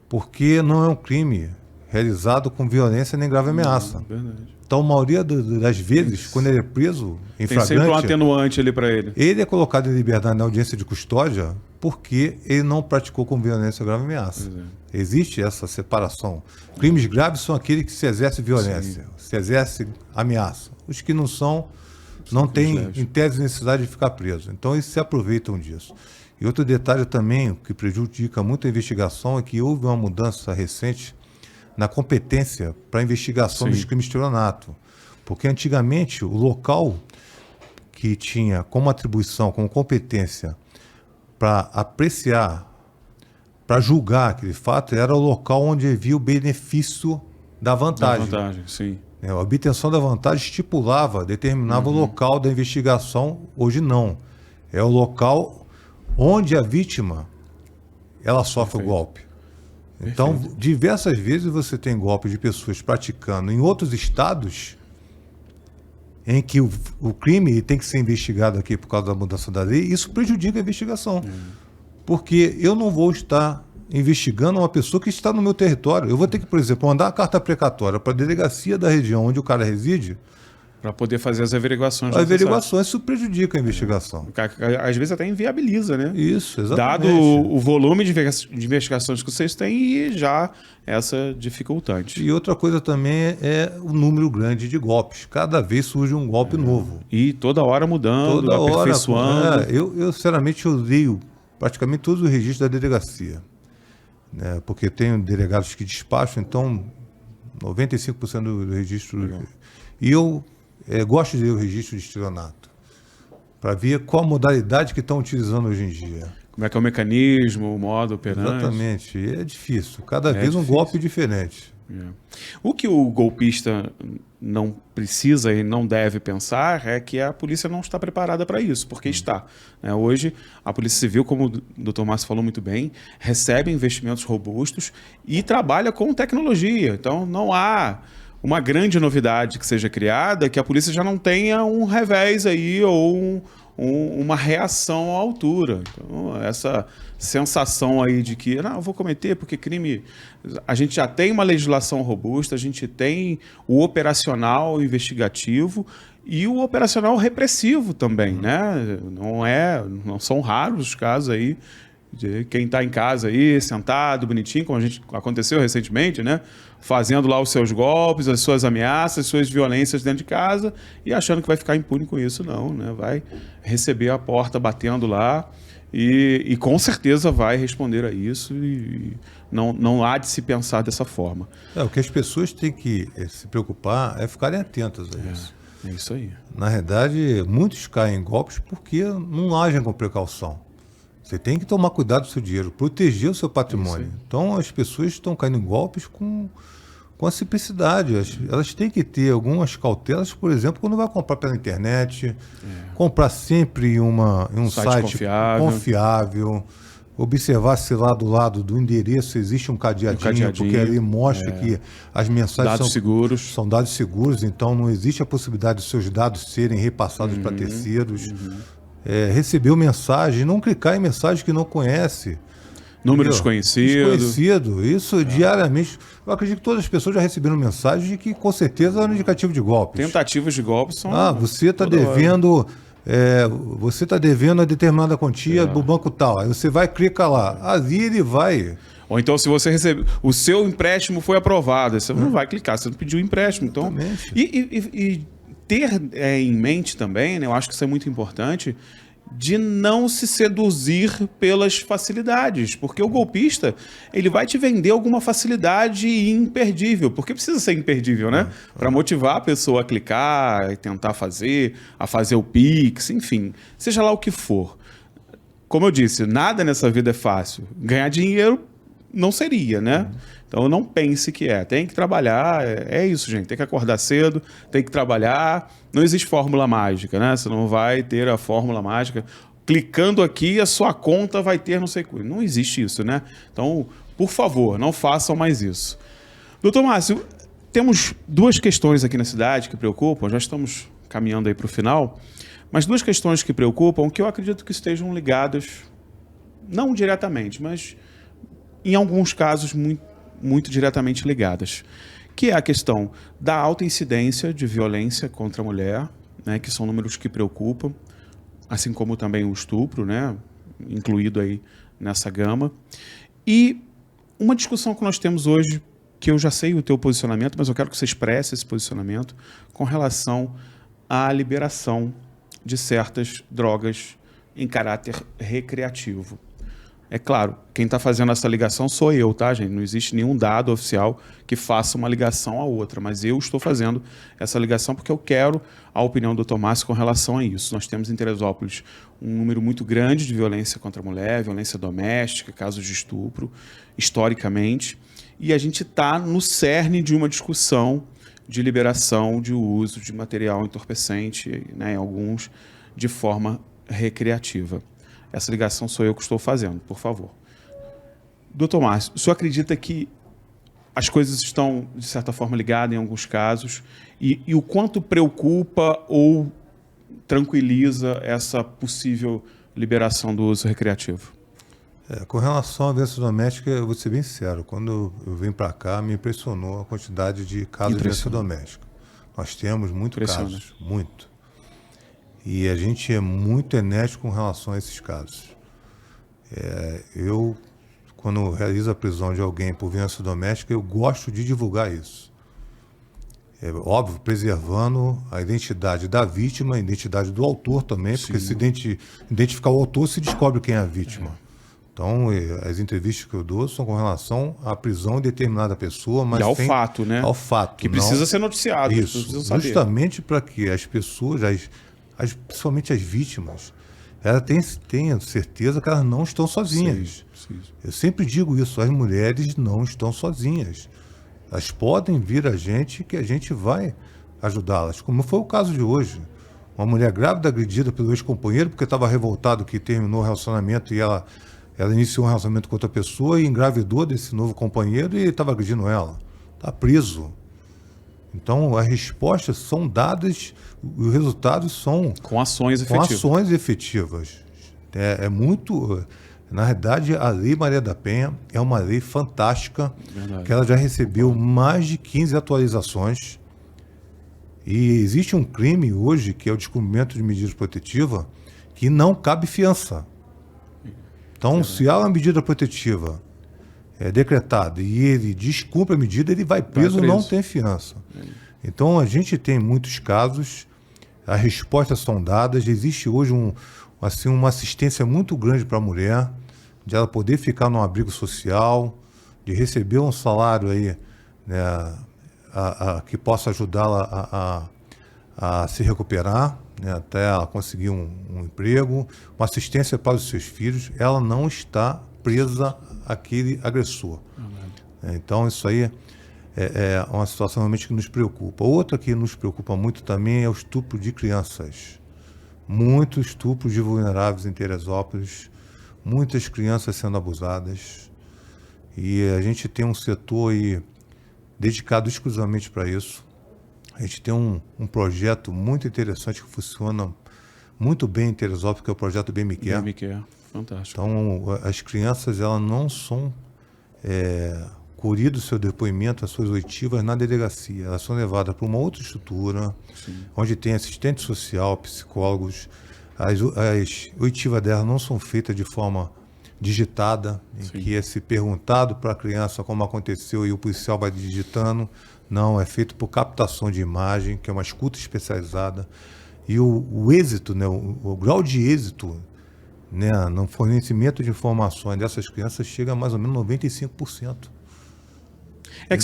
Speaker 2: Porque não é um crime realizado com violência nem grave ameaça.
Speaker 1: Verdade.
Speaker 2: Então, a maioria das vezes, quando ele é preso em
Speaker 1: Tem
Speaker 2: flagrante,
Speaker 1: sempre um atenuante ali para ele.
Speaker 2: ele é colocado em liberdade na audiência de custódia porque ele não praticou com violência ou grave ameaça. Existe essa separação. Crimes graves são aqueles que se exerce violência, se exerce ameaça. Os que não são, não têm, em tese, necessidade de ficar preso. Então, eles se aproveitam disso. E outro detalhe também que prejudica muito a investigação é que houve uma mudança recente na competência para a investigação dos crimes de estelionato. Porque antigamente o local que tinha como atribuição, como competência para apreciar, para julgar aquele fato, era o local onde havia o benefício da vantagem.
Speaker 1: Da vantagem, sim.
Speaker 2: A obtenção da vantagem estipulava, determinava o local da investigação, hoje não. É o local onde a vítima ela sofre o golpe. Então, diversas vezes você tem golpes de pessoas praticando em outros estados em que o crime tem que ser investigado aqui por causa da mudança da lei, isso prejudica a investigação. Porque eu não vou estar investigando uma pessoa que está no meu território. Eu vou ter que, por exemplo, mandar uma carta precatória para a delegacia da região onde o cara reside.
Speaker 1: Para poder fazer as averiguações.
Speaker 2: As averiguações, isso prejudica a investigação.
Speaker 1: Às vezes até inviabiliza, né?
Speaker 2: Isso, exatamente.
Speaker 1: Dado o volume de investigações que vocês têm e já essa dificultante.
Speaker 2: E outra coisa também é o número grande de golpes. Cada vez surge um golpe novo.
Speaker 1: E toda hora mudando,
Speaker 2: Toda hora,
Speaker 1: aperfeiçoando.
Speaker 2: Eu, sinceramente, eu leio praticamente todos os registros da delegacia. Né? Porque tenho delegados que despacham, então 95% do registro... Legal. E eu gosto de ler o registro de estelionato, para ver qual a modalidade que estão utilizando hoje em dia.
Speaker 1: Como é que é o mecanismo, o modo operante.
Speaker 2: Exatamente. É difícil. Cada vez um golpe diferente.
Speaker 1: O que o golpista não precisa e não deve pensar é que a polícia não está preparada para isso, porque está. Hoje, a Polícia Civil, como o Dr. Márcio falou muito bem, recebe investimentos robustos e trabalha com tecnologia. Então, não há uma grande novidade que seja criada que a polícia já não tenha um revés aí ou uma reação à altura. Então, essa sensação aí de que não, eu vou cometer porque crime... A gente já tem uma legislação robusta, a gente tem o operacional investigativo e o operacional repressivo também, né? Não são raros os casos aí de quem está em casa aí, sentado, bonitinho, como aconteceu recentemente, né? Fazendo lá os seus golpes, as suas ameaças, as suas violências dentro de casa e achando que vai ficar impune com isso. Não, né? Vai receber a porta batendo lá e com certeza vai responder a isso e não há de se pensar dessa forma.
Speaker 2: O que as pessoas têm que se preocupar é ficarem atentas a isso.
Speaker 1: É isso aí.
Speaker 2: Na verdade, muitos caem em golpes porque não agem com precaução. Você tem que tomar cuidado do seu dinheiro, proteger o seu patrimônio. Então, as pessoas estão caindo em golpes com a simplicidade. Elas têm que ter algumas cautelas, por exemplo, quando vai comprar pela internet, comprar sempre em um site confiável, observar se lá do lado do endereço existe um cadeadinho, porque ali mostra que as mensagens são dados seguros, então não existe a possibilidade dos seus dados serem repassados para terceiros. Recebeu mensagem, não clicar em mensagem que não conhece.
Speaker 1: Número desconhecido.
Speaker 2: Isso diariamente. Eu acredito que todas as pessoas já receberam mensagem de que com certeza é um indicativo de golpes.
Speaker 1: Tentativas de golpes são...
Speaker 2: você está devendo... você está devendo a determinada quantia do banco tal. Aí você vai, clica lá. Ali ele vai...
Speaker 1: Ou então, se você recebe... O seu empréstimo foi aprovado. Você não vai clicar, você não pediu empréstimo. Então, e ter em mente também, né, eu acho que isso é muito importante, de não se seduzir pelas facilidades, porque o golpista ele vai te vender alguma facilidade imperdível, porque precisa ser imperdível, né? Para motivar a pessoa a clicar, a tentar fazer, a fazer o Pix, enfim, seja lá o que for. Como eu disse, nada nessa vida é fácil. Ganhar dinheiro não seria, né? Então não pense que tem que trabalhar, é isso, gente, tem que acordar cedo, tem que trabalhar, não existe fórmula mágica, né? Você não vai ter a fórmula mágica, clicando aqui a sua conta vai ter não sei o que, não existe isso, né? Então, por favor, não façam mais isso. Doutor Márcio, temos duas questões aqui na cidade que preocupam, já estamos caminhando aí para o final, Mas duas questões que preocupam, que eu acredito que estejam ligadas, não diretamente, mas em alguns casos muito diretamente ligadas, que é a questão da alta incidência de violência contra a mulher, né, que são números que preocupam, assim como também o estupro, né, incluído aí nessa gama. E uma discussão que nós temos hoje, que eu já sei o teu posicionamento, mas eu quero que você expresse esse posicionamento com relação à liberação de certas drogas em caráter recreativo. É claro, quem está fazendo essa ligação sou eu, tá, gente? Não existe nenhum dado oficial que faça uma ligação à outra, mas eu estou fazendo essa ligação porque eu quero a opinião do Tomás com relação a isso. Nós temos em Teresópolis um número muito grande de violência contra a mulher, violência doméstica, casos de estupro, historicamente, e a gente está no cerne de uma discussão de liberação de uso de material entorpecente, né, alguns de forma recreativa. Essa ligação sou eu que estou fazendo, por favor. Doutor Márcio, o senhor acredita que as coisas estão, de certa forma, ligadas em alguns casos e o quanto preocupa ou tranquiliza essa possível liberação do uso recreativo?
Speaker 2: Com relação à violência doméstica, eu vou ser bem sincero, quando eu vim para cá, me impressionou a quantidade de casos de violência doméstica. Nós temos muitos casos, muito. E a gente é muito enérgico com relação a esses casos. Eu, quando realizo a prisão de alguém por violência doméstica, eu gosto de divulgar isso. É óbvio, preservando a identidade da vítima, a identidade do autor também, porque se identificar o autor, se descobre quem é a vítima. Então, as entrevistas que eu dou são com relação à prisão de determinada pessoa, mas
Speaker 1: e ao fato, né?
Speaker 2: Ao fato.
Speaker 1: Que precisa ser noticiado.
Speaker 2: Isso, justamente para que as pessoas, principalmente as vítimas, elas tenham certeza que elas não estão sozinhas. Sim. Eu sempre digo isso, as mulheres não estão sozinhas. Elas podem vir a gente que a gente vai ajudá-las, como foi o caso de hoje. Uma mulher grávida agredida pelo ex-companheiro porque estava revoltado que terminou o relacionamento e ela iniciou um relacionamento com outra pessoa e engravidou desse novo companheiro e estava agredindo ela. Está preso. Então, as respostas são dadas, os resultados são...
Speaker 1: Com ações efetivas.
Speaker 2: Com ações efetivas. É muito... Na realidade, a Lei Maria da Penha é uma lei fantástica, que ela já recebeu mais de 15 atualizações. E existe um crime hoje, que é o descumprimento de medida protetiva, que não cabe fiança. Então, se há uma medida protetiva decretada e ele descumpre a medida, ele vai preso, não tem fiança. Então, a gente tem muitos casos, as respostas são dadas, existe hoje uma assistência muito grande para a mulher, de ela poder ficar num abrigo social, de receber um salário aí, né, que possa ajudá-la a se recuperar, né, até ela conseguir um emprego, uma assistência para os seus filhos. Ela não está presa àquele agressor. Então, isso aí é uma situação realmente que nos preocupa. Outra que nos preocupa muito também é o estupro de crianças. Muitos estupros de vulneráveis em Teresópolis, muitas crianças sendo abusadas. E a gente tem um setor aí dedicado exclusivamente para isso. A gente tem um projeto muito interessante que funciona muito bem em Teresópolis, que é o projeto Bem Me Quer.
Speaker 1: Bem Me Quer, fantástico.
Speaker 2: Então, as crianças elas não são colhido o seu depoimento, as suas oitivas na delegacia. Elas são levadas para uma outra estrutura, onde tem assistente social, psicólogos. As oitivas delas não são feitas de forma digitada, em que é se perguntado para a criança como aconteceu e o policial vai digitando. Não, é feito por captação de imagem, que é uma escuta especializada. E o êxito, né, o grau de êxito, né, no fornecimento de informações dessas crianças chega a mais ou menos 95%.
Speaker 1: É que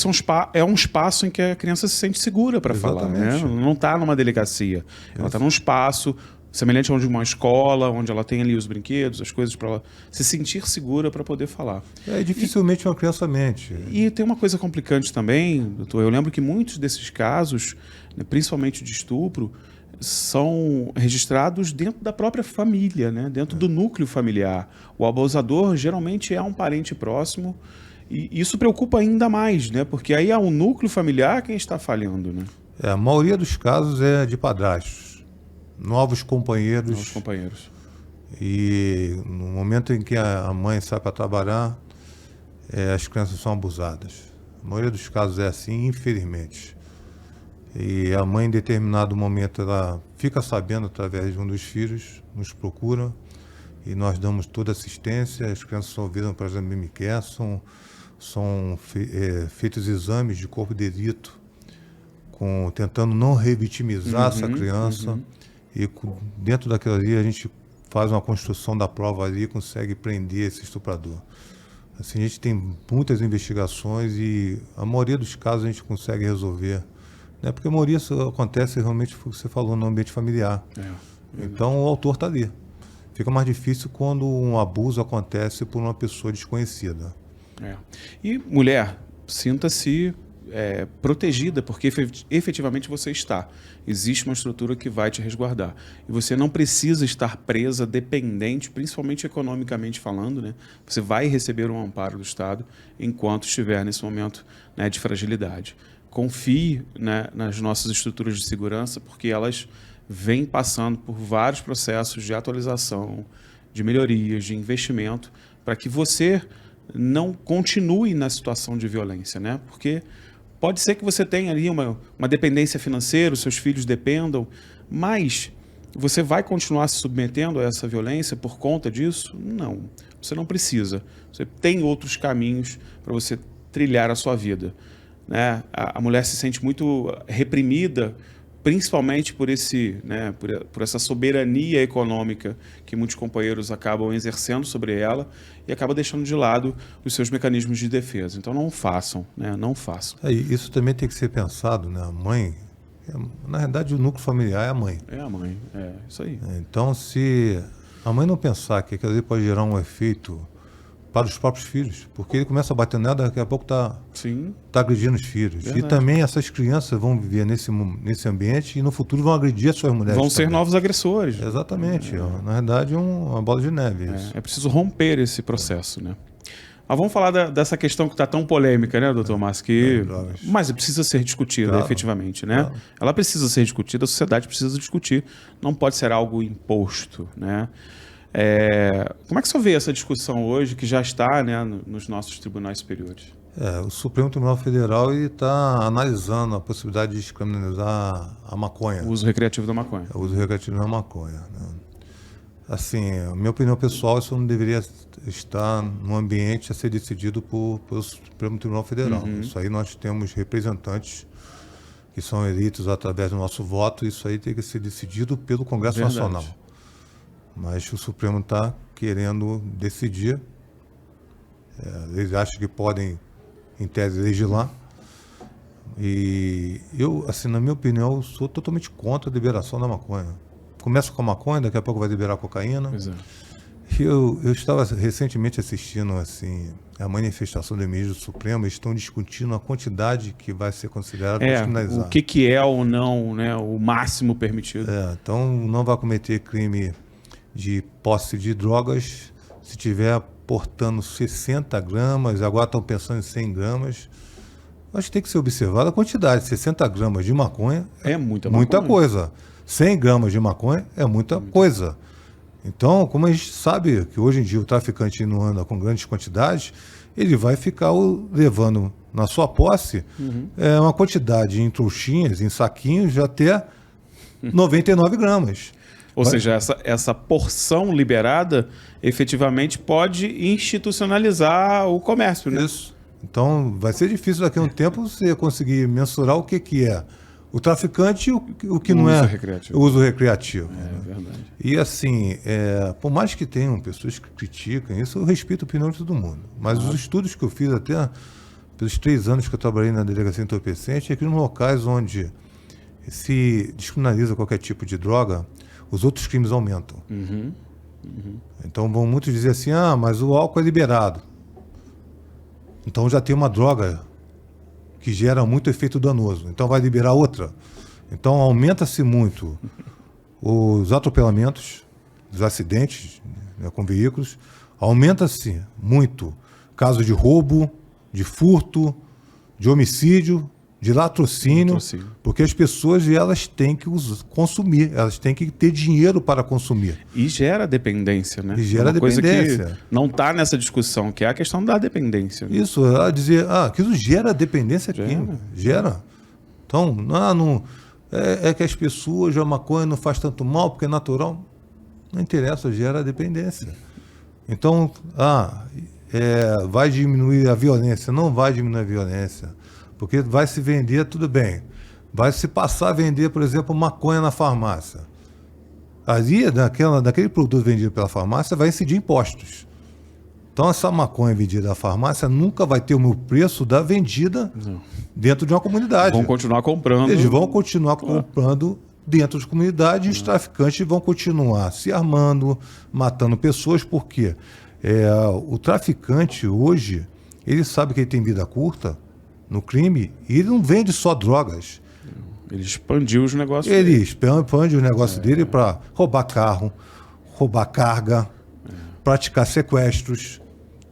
Speaker 1: é um espaço em que a criança se sente segura para falar, né? Não está numa delegacia. Ela está num espaço semelhante a uma escola, onde ela tem ali os brinquedos, as coisas para ela se sentir segura para poder falar.
Speaker 2: Dificilmente uma criança mente.
Speaker 1: E tem uma coisa complicante também, doutor. Eu lembro que muitos desses casos, né, principalmente de estupro, são registrados dentro da própria família, né? Dentro do núcleo familiar. O abusador geralmente é um parente próximo. E isso preocupa ainda mais, né? Porque aí é o núcleo familiar quem está falhando, né?
Speaker 2: A maioria dos casos é de padrastos. novos companheiros.
Speaker 1: Novos companheiros.
Speaker 2: E no momento em que a mãe sai para trabalhar, as crianças são abusadas. A maioria dos casos é assim, infelizmente. E a mãe, em determinado momento, ela fica sabendo através de um dos filhos, nos procura, e nós damos toda assistência. As crianças são ouvidas, por exemplo, MMQR, são feitos exames de corpo de delito, tentando não revitimizar essa criança. E dentro daquilo ali, a gente faz uma construção da prova ali e consegue prender esse estuprador. Assim, a gente tem muitas investigações e a maioria dos casos a gente consegue resolver. Né? Porque a maioria acontece realmente o que você falou, no ambiente familiar. Então o autor está ali. Fica mais difícil quando um abuso acontece por uma pessoa desconhecida.
Speaker 1: E mulher, sinta-se protegida, porque efetivamente você está. Existe uma estrutura que vai te resguardar. E você não precisa estar presa, dependente, principalmente economicamente falando, né? Você vai receber um amparo do Estado enquanto estiver nesse momento, né, de fragilidade. Confie, né, nas nossas estruturas de segurança, porque elas vêm passando por vários processos de atualização, de melhorias, de investimento, para que você não continue na situação de violência, né? Porque pode ser que você tenha ali uma dependência financeira, os seus filhos dependam, mas você vai continuar se submetendo a essa violência por conta disso? Não, você não precisa. Você tem outros caminhos para você trilhar a sua vida, né? A mulher se sente muito reprimida, principalmente por por essa soberania econômica que muitos companheiros acabam exercendo sobre ela e acaba deixando de lado os seus mecanismos de defesa. Então não façam, né? Não façam.
Speaker 2: Isso também tem que ser pensado, né? A mãe, na verdade o núcleo familiar é a mãe.
Speaker 1: É a mãe, isso aí.
Speaker 2: Então se a mãe não pensar que aquilo ali pode gerar um efeito para os próprios filhos, porque ele começa a bater nela, daqui a pouco está agredindo os filhos. Verdade. E também essas crianças vão viver nesse ambiente e no futuro vão agredir as suas mulheres.
Speaker 1: Vão ser novos agressores.
Speaker 2: Exatamente. Na verdade, uma bola de neve.
Speaker 1: É preciso romper esse processo, né? Mas vamos falar dessa questão que está tão polêmica, né, doutor Márcio? Mas precisa ser discutida, efetivamente, né? Claro. Ela precisa ser discutida, a sociedade precisa discutir. Não pode ser algo imposto, né? Como é que você vê essa discussão hoje, que já está, né, nos nossos tribunais superiores?
Speaker 2: O Supremo Tribunal Federal está analisando a possibilidade de descriminalizar a maconha.
Speaker 1: O uso recreativo da maconha.
Speaker 2: O uso recreativo da maconha. Né? Assim, a minha opinião pessoal, isso não deveria estar num ambiente a ser decidido pelo Supremo Tribunal Federal. Isso aí nós temos representantes que são eleitos através do nosso voto, isso aí tem que ser decidido pelo Congresso Nacional. Mas o Supremo está querendo decidir. Eles acham que podem, em tese, legislar. E eu, assim, na minha opinião, sou totalmente contra a liberação da maconha. Começa com a maconha, daqui a pouco vai liberar a cocaína. E eu estava recentemente assistindo assim, a manifestação do ministro do Supremo. Eles estão discutindo a quantidade que vai ser considerada para criminalizar.
Speaker 1: O que é ou não, né, o máximo permitido.
Speaker 2: Então, não vai cometer crime de posse de drogas se tiver portando 60 gramas, agora estão pensando em 100 gramas. Acho que tem que ser observada a quantidade. 60 gramas de maconha
Speaker 1: é muita
Speaker 2: coisa. 100 gramas de maconha é muita coisa. Então, como a gente sabe que hoje em dia o traficante não anda com grandes quantidades, ele vai ficar levando na sua posse uma quantidade em trouxinhas, em saquinhos, de até 99 gramas.
Speaker 1: Ou seja, essa porção liberada efetivamente pode institucionalizar o comércio, né?
Speaker 2: Isso. Então, vai ser difícil daqui a um tempo você conseguir mensurar o que é o traficante e o que não é o uso recreativo.
Speaker 1: É verdade.
Speaker 2: E assim, por mais que tenham pessoas que criticam isso, eu respeito a opinião de todo mundo. Mas os estudos que eu fiz até pelos 3 anos que eu trabalhei na delegacia entorpecente é que nos locais onde se descriminaliza qualquer tipo de droga, os outros crimes aumentam. Então vão muitos dizer assim, mas o álcool é liberado. Então já tem uma droga que gera muito efeito danoso. Então vai liberar outra. Então aumenta-se muito os atropelamentos, os acidentes, né, com veículos. Aumenta-se muito casos de roubo, de furto, de homicídio, de latrocínio, porque as pessoas elas têm que consumir, elas têm que ter dinheiro para consumir.
Speaker 1: E gera dependência, né?
Speaker 2: E gera
Speaker 1: dependência.
Speaker 2: Coisa
Speaker 1: que não está nessa discussão, que é a questão da dependência. Né?
Speaker 2: Isso, dizer, aquilo gera dependência química. Gera. Então, não, é que as pessoas, a maconha não faz tanto mal porque é natural. Não interessa, gera dependência. Então, vai diminuir a violência. Não vai diminuir a violência. Porque vai se vender, tudo bem. Vai se passar a vender, por exemplo, maconha na farmácia. Ali, daquele produto vendido pela farmácia, vai incidir impostos. Então, essa maconha vendida na farmácia nunca vai ter o mesmo preço da vendida dentro de uma comunidade.
Speaker 1: Vão continuar comprando.
Speaker 2: Eles vão continuar comprando dentro de comunidade e os traficantes vão continuar se armando, matando pessoas, porque o traficante hoje, ele sabe que ele tem vida curta no crime e ele não vende só drogas.
Speaker 1: Ele expandiu os negócios
Speaker 2: dele. Ele expande o negócio dele para roubar carro, roubar carga, praticar sequestros.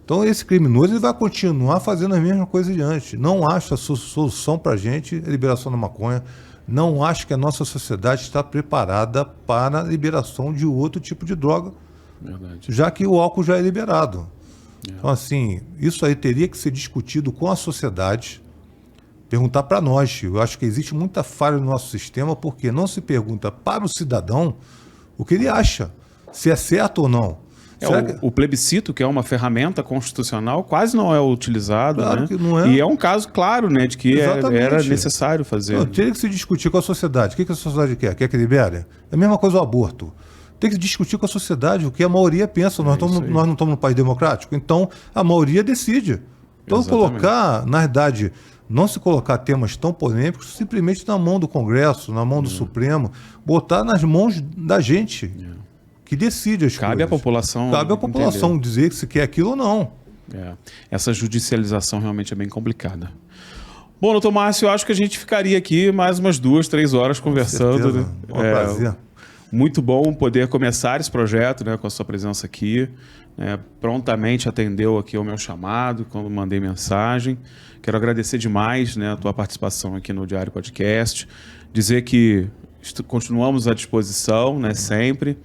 Speaker 2: Então esse criminoso ele vai continuar fazendo a mesma coisa de antes. Não acho a solução para a gente a liberação da maconha. Não acho que a nossa sociedade está preparada para a liberação de outro tipo de droga.
Speaker 1: Verdade.
Speaker 2: Já que o álcool já é liberado. Então, assim, isso aí teria que ser discutido com a sociedade, perguntar para nós. Eu acho que existe muita falha no nosso sistema, porque não se pergunta para o cidadão o que ele acha, se é certo ou não.
Speaker 1: O plebiscito, que é uma ferramenta constitucional, quase não é utilizado.
Speaker 2: Claro,
Speaker 1: né?
Speaker 2: Que não é.
Speaker 1: E é um caso claro, né, de que era necessário fazer.
Speaker 2: Não, teria que se discutir com a sociedade. O que a sociedade quer? Quer que libere? É a mesma coisa o aborto. Tem que discutir com a sociedade o que a maioria pensa. Nós não estamos num país democrático, então a maioria decide. Então colocar, na verdade, não se colocar temas tão polêmicos simplesmente na mão do Congresso, na mão do Supremo, botar nas mãos da gente que decide as coisas.
Speaker 1: Cabe à população
Speaker 2: dizer se quer aquilo ou não.
Speaker 1: Essa judicialização realmente é bem complicada. Bom, doutor Márcio, eu acho que a gente ficaria aqui mais umas 2, 3 horas conversando. Né?
Speaker 2: Um prazer.
Speaker 1: Muito bom poder começar esse projeto, né, com a sua presença aqui. Prontamente atendeu aqui ao meu chamado, quando mandei mensagem. Quero agradecer demais, né, a tua participação aqui no Diário Podcast. Dizer que continuamos à disposição, né, sempre,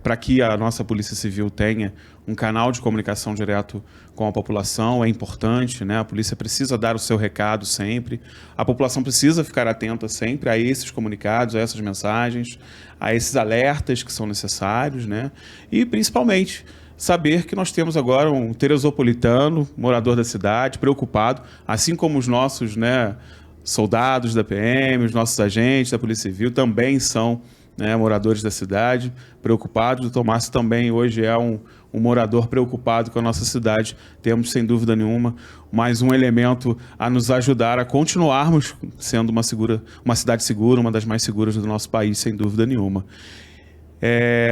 Speaker 1: para que a nossa Polícia Civil tenha um canal de comunicação direto com a população. É importante, né? A polícia precisa dar o seu recado sempre. A população precisa ficar atenta sempre a esses comunicados, a essas mensagens, a esses alertas que são necessários, né? E, principalmente, saber que nós temos agora um teresopolitano, morador da cidade, preocupado, assim como os nossos, né, soldados da PM, os nossos agentes da Polícia Civil também são, né, moradores da cidade, preocupados. O Tomás também hoje é um morador preocupado com a nossa cidade. Temos, sem dúvida nenhuma, mais um elemento a nos ajudar a continuarmos sendo uma cidade segura, uma das mais seguras do nosso país, sem dúvida nenhuma.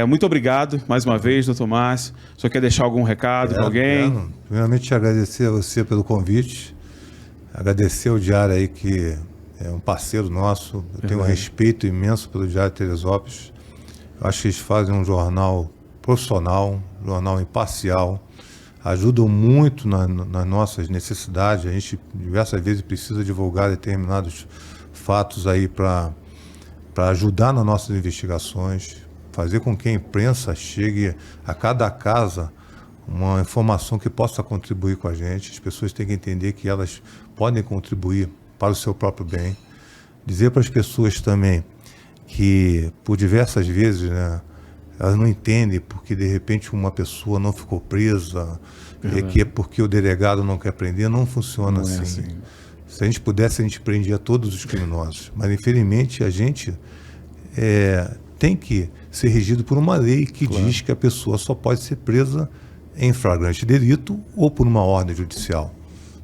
Speaker 1: Muito obrigado mais uma vez, doutor Márcio. O senhor quer deixar algum recado para alguém?
Speaker 2: Primeiramente, agradecer a você pelo convite, agradecer ao Diário aí, que é um parceiro nosso. Eu tenho um respeito imenso pelo Diário de Teresópolis. Eu acho que eles fazem um jornal profissional, um jornal imparcial, ajudam muito nas nossas necessidades. A gente diversas vezes precisa divulgar determinados fatos aí para ajudar nas nossas investigações, fazer com que a imprensa chegue a cada casa uma informação que possa contribuir com a gente. As pessoas têm que entender que elas podem contribuir para o seu próprio bem. Dizer para as pessoas também que, por diversas vezes, né, elas não entendem porque, de repente, uma pessoa não ficou presa, que é porque o delegado não quer prender. Não funciona assim. Se a gente pudesse, a gente prendia todos os criminosos. Mas, infelizmente, a gente tem que ser regido por uma lei que diz que a pessoa só pode ser presa em flagrante delito ou por uma ordem judicial.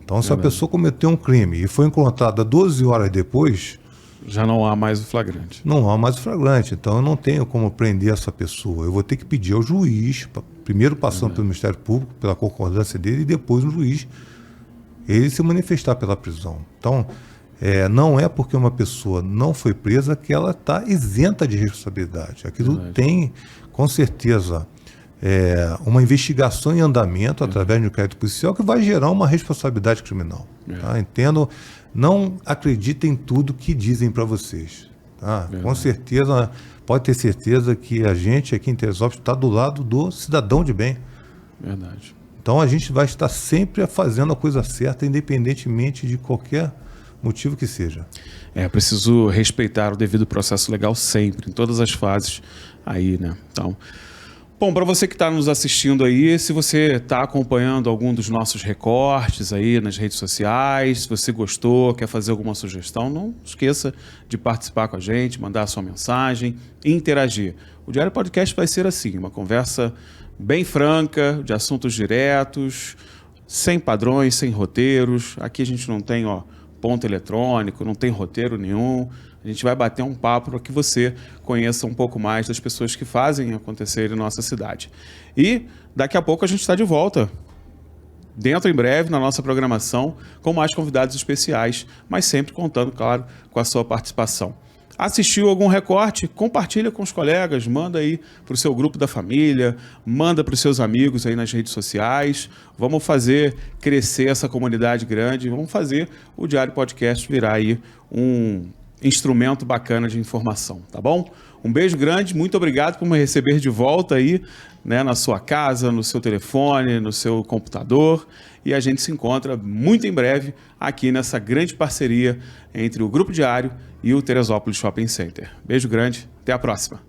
Speaker 2: Então, se a pessoa cometeu um crime e foi encontrada 12 horas depois...
Speaker 1: Já não há mais o flagrante.
Speaker 2: Não há mais o flagrante. Então, eu não tenho como prender essa pessoa. Eu vou ter que pedir ao juiz, primeiro passando pelo Ministério Público, pela concordância dele, e depois no juiz, ele se manifestar pela prisão. Então, não é porque uma pessoa não foi presa que ela está isenta de responsabilidade. Aquilo tem, com certeza, uma investigação em andamento através de um inquérito policial que vai gerar uma responsabilidade criminal. Tá? Entendo, não acreditem em tudo que dizem para vocês. Tá? Com certeza, pode ter certeza que a gente aqui em Teresópolis está do lado do cidadão de bem.
Speaker 1: Verdade.
Speaker 2: Então a gente vai estar sempre fazendo a coisa certa, independentemente de qualquer motivo que seja.
Speaker 1: Preciso respeitar o devido processo legal sempre, em todas as fases aí, né? Então, bom, para você que está nos assistindo aí, se você está acompanhando algum dos nossos recortes aí nas redes sociais, se você gostou, quer fazer alguma sugestão, não esqueça de participar com a gente, mandar a sua mensagem e interagir. O Diário Podcast vai ser assim, uma conversa bem franca, de assuntos diretos, sem padrões, sem roteiros. Aqui a gente não tem ponto eletrônico, não tem roteiro nenhum. A gente vai bater um papo para que você conheça um pouco mais das pessoas que fazem acontecer em nossa cidade. E daqui a pouco a gente está de volta, dentro em breve, na nossa programação, com mais convidados especiais, mas sempre contando, claro, com a sua participação. Assistiu algum recorte? Compartilha com os colegas, manda aí para o seu grupo da família, manda para os seus amigos aí nas redes sociais. Vamos fazer crescer essa comunidade grande, vamos fazer o Diário Podcast virar aí um instrumento bacana de informação, tá bom? Um beijo grande, muito obrigado por me receber de volta aí, né, na sua casa, no seu telefone, no seu computador, e a gente se encontra muito em breve aqui nessa grande parceria entre o Grupo Diário e o Teresópolis Shopping Center. Beijo grande, até a próxima.